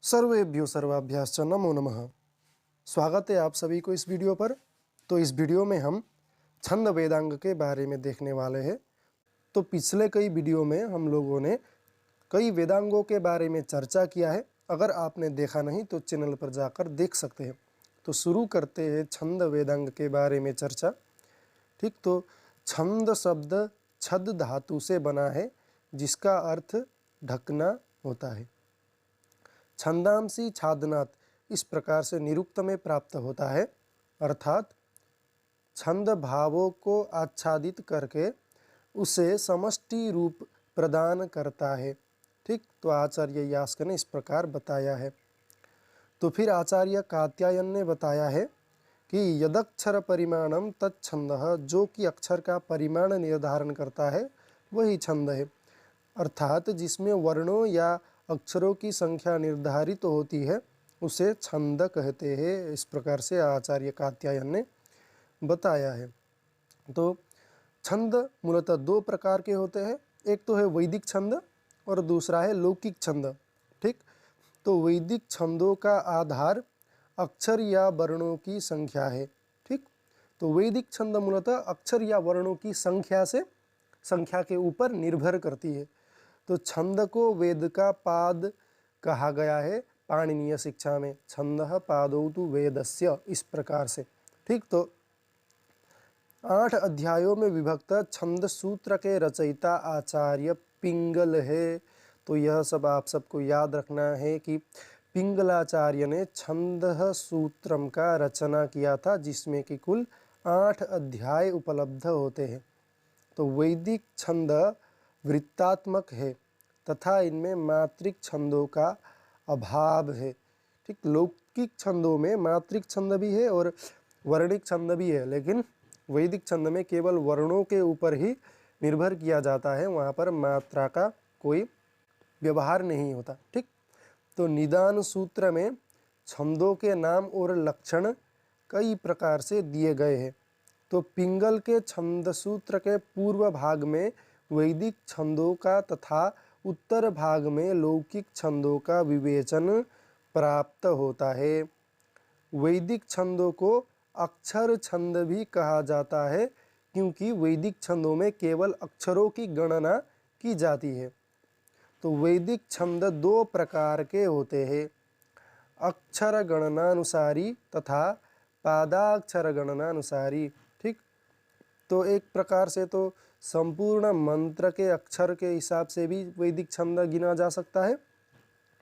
सर्वेभ्यो सर्वाभ्याश्च नमो नमः। स्वागत है आप सभी को इस वीडियो पर। तो इस वीडियो में हम छंद वेदांग के बारे में देखने वाले हैं। तो पिछले कई वीडियो में हम लोगों ने कई वेदांगों के बारे में चर्चा किया है। अगर आपने देखा नहीं तो चैनल पर जाकर देख सकते हैं। तो शुरू करते हैं छंद वेदांग के बारे में चर्चा। ठीक, तो छंद शब्द छद धातु से बना है, जिसका अर्थ ढकना होता है। छंदांसी छादनात् इस प्रकार से निरुक्त में प्राप्त होता है, अर्थात छंद भावों को आच्छादित करके उसे समष्टि रूप प्रदान करता है। ठीक, तो आचार्य यास्क ने इस प्रकार बताया है। तो फिर आचार्य कात्यायन ने बताया है कि यदक्षर परिमाणम तत्छंदः, जो कि अक्षर का परिमाण निर्धारण करता है वही छंद है। अर्थात जिसमें वर्णों या अक्षरों की संख्या निर्धारित होती है उसे छंद कहते हैं। इस प्रकार से आचार्य कात्यायन ने बताया है। तो छंद मूलतः दो प्रकार के होते हैं, एक तो है वैदिक छंद और दूसरा है लौकिक छंद। ठीक, तो वैदिक छंदों का आधार अक्षर या वर्णों की संख्या है। ठीक, तो वैदिक छंद मूलतः अक्षर या वर्णों की संख्या के ऊपर निर्भर करती है। तो छंद को वेद का पाद कहा गया है पाणिनीय शिक्षा में, छंदः पादौ तु वेदस्य, इस प्रकार से। ठीक, तो 8 अध्यायों में विभक्त छंद सूत्र के रचयिता आचार्य पिंगल है। तो यह सब आप सबको याद रखना है कि पिंगलाचार्य ने छंद सूत्रम का रचना किया था, जिसमें कि कुल 8 अध्याय उपलब्ध होते हैं। तो वैदिक छंद वृत्तात्मक है तथा इनमें मात्रिक छंदों का अभाव है। ठीक, लौकिक छंदों में मात्रिक छंद भी है और वर्णिक छंद भी है, लेकिन वैदिक छंद में केवल वर्णों के ऊपर ही निर्भर किया जाता है, वहाँ पर मात्रा का कोई व्यवहार नहीं होता। ठीक, तो निदान सूत्र में छंदों के नाम और लक्षण कई प्रकार से दिए गए हैं। तो पिंगल के छंद सूत्र के पूर्व भाग में वैदिक छंदों का तथा उत्तर भाग में लौकिक छंदों का विवेचन प्राप्त होता है। वैदिक छंदों को अक्षर छंद भी कहा जाता है, क्योंकि वैदिक छंदों में केवल अक्षरों की गणना की जाती है। तो वैदिक छंद दो प्रकार के होते हैं, अक्षर गणनानुसारी तथा पादाक्षर गणनानुसारी। ठीक, तो एक प्रकार से तो संपूर्ण मंत्र के अक्षर के हिसाब से भी वैदिक छंद गिना जा सकता है,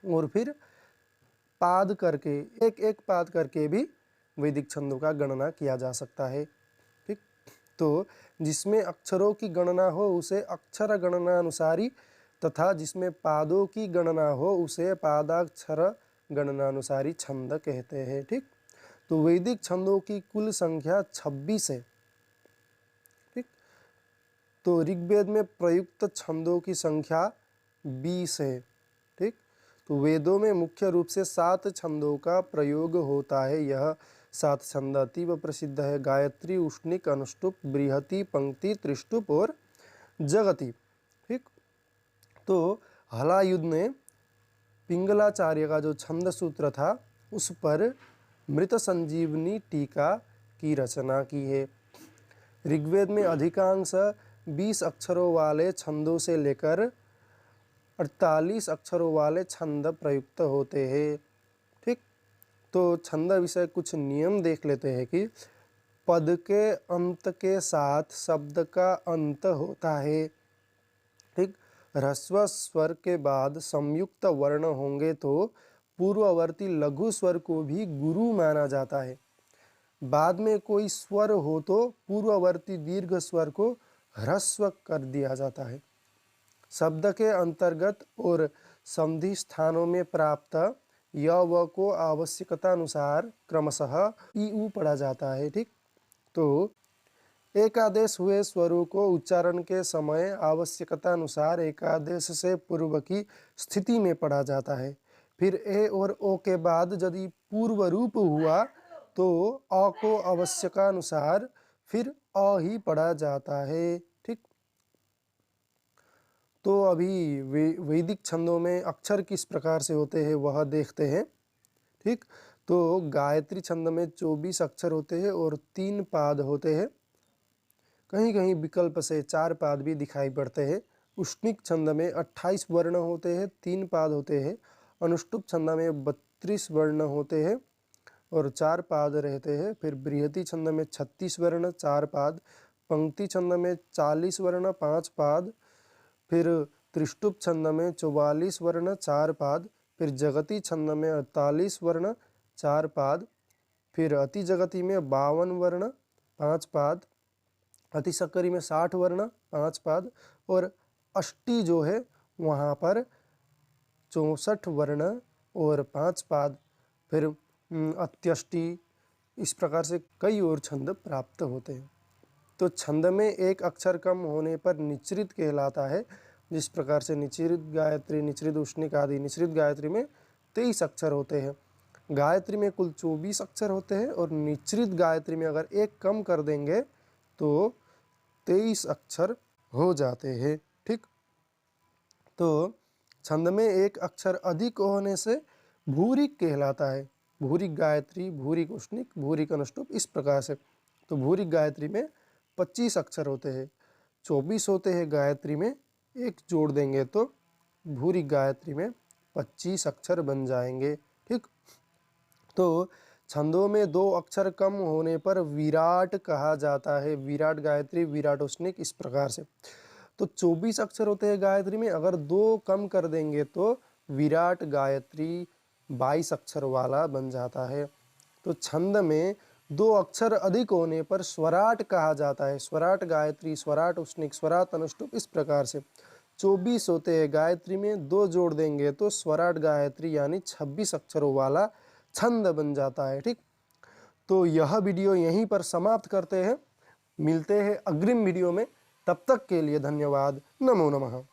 और फिर पाद करके एक एक पाद करके भी वैदिक छंदों का गणना किया जा सकता है। ठीक, तो जिसमें अक्षरों की गणना हो उसे अक्षर गणनानुसारी तथा जिसमें पादों की गणना हो उसे पादाक्षर गणनानुसारी छंद कहते हैं। ठीक, तो वैदिक छंदों की कुल संख्या 26 है। ठीक, तो ऋग्वेद में प्रयुक्त छंदों की संख्या 20 है। ठीक, तो वेदों में मुख्य रूप से 7 छंदों का प्रयोग होता है। यह 7 छंद अतीव प्रसिद्ध है, गायत्री, उष्णिक, अनुष्टुप, बृहति, पंक्ति, त्रिष्टुप और जगति। ठीक, तो हलायुध ने पिंगलाचार्य का जो छंद सूत्र था उस पर मृत संजीवनी टीका की रचना की है। ऋग्वेद में अधिकांश 20 अक्षरों वाले छंदों से लेकर 48 अक्षरों वाले छंद प्रयुक्त होते हैं। ठीक, तो छंद विषय कुछ नियम देख लेते हैं कि पद के अंत के साथ शब्द का अंत होता है। ठीक, ह्रस्व स्वर के बाद संयुक्त वर्ण होंगे तो पूर्ववर्ती लघु स्वर को भी गुरु माना जाता है। बाद में कोई स्वर हो तो पूर्ववर्ती दीर्घ स्वर को ह्रस्व कर दिया जाता है। शब्द के अंतर्गत और संधि स्थानों में प्राप्त य व को आवश्यकता अनुसार क्रमशः ई उ पढ़ा जाता है। ठीक, तो एकादेश हुए स्वरों को उच्चारण के समय आवश्यकता अनुसार एकादेश से पूर्व की स्थिति में पढ़ा जाता है। फिर ए और ओ के बाद यदि पूर्व रूप हुआ तो अ को आवश्यकानुसार फिर अ ही पढ़ा जाता है। ठीक, तो अभी वैदिक छंदों में अक्षर किस प्रकार से होते हैं वह देखते हैं। ठीक, तो गायत्री छंद में 24 अक्षर होते हैं और 3 पाद होते हैं। कहीं कहीं विकल्प से 4 पाद भी दिखाई पड़ते हैं। उष्णिक छंद में 28 वर्ण होते हैं, 3 पाद होते हैं। अनुष्टुप छंद में 32 वर्ण होते हैं और 4 पाद रहते हैं। फिर बृहति छंद में 36 वर्ण, 4 पाद। पंक्ति छंद में 40 वर्ण, 5 पाद। फिर त्रिष्टुप छंद में 44 वर्ण, 4 पाद। फिर जगती छंद में 48 वर्ण, 4 पाद। फिर अति जगती में 52 वर्ण, 5 पाद। अति सक्करी में 60 वर्ण, 5 पाद। और अष्टी जो है वहाँ पर 64 वर्ण और 5 पाद। फिर अत्यष्टि, इस प्रकार से कई और छंद प्राप्त होते हैं। तो छंद में एक अक्षर कम होने पर निचृत कहलाता है। जिस प्रकार से निचृत गायत्री, निचृत उष्णिक आदि, निचृत गायत्री में 23 अक्षर होते हैं। गायत्री में कुल 24 अक्षर होते हैं और निचृत गायत्री में अगर एक कम कर देंगे तो 23 अक्षर हो जाते हैं। ठीक, तो छंद में एक अक्षर अधिक होने से भूरिक कहलाता है। भूरिक गायत्री, भूरिक उष्णिक, भूरिक अनुष्टुप, इस प्रकार से। तो भूरिक गायत्री में 25 अक्षर होते हैं, 24 होते हैं गायत्री में, एक जोड़ देंगे तो भूरिक गायत्री में 25 अक्षर बन जाएंगे। ठीक, तो छंदों में 2 अक्षर कम होने पर विराट कहा जाता है। विराट गायत्री, विराट उष्णिक, इस प्रकार से। तो 24 अक्षर होते हैं गायत्री में, अगर 2 कम कर देंगे तो विराट गायत्री 22 अक्षर वाला बन जाता है। तो छंद में 2 अक्षर अधिक होने पर स्वराट कहा जाता है। स्वराट गायत्री, स्वराट उष्णिक, स्वराट अनुष्टुप, इस प्रकार से। 24 होते हैं गायत्री में, 2 जोड़ देंगे तो स्वराट गायत्री यानी 26 अक्षरों वाला छंद बन जाता है। ठीक, तो यह वीडियो यहीं पर समाप्त करते हैं। मिलते हैं अग्रिम वीडियो में, तब तक के लिए धन्यवाद। नमो नमः।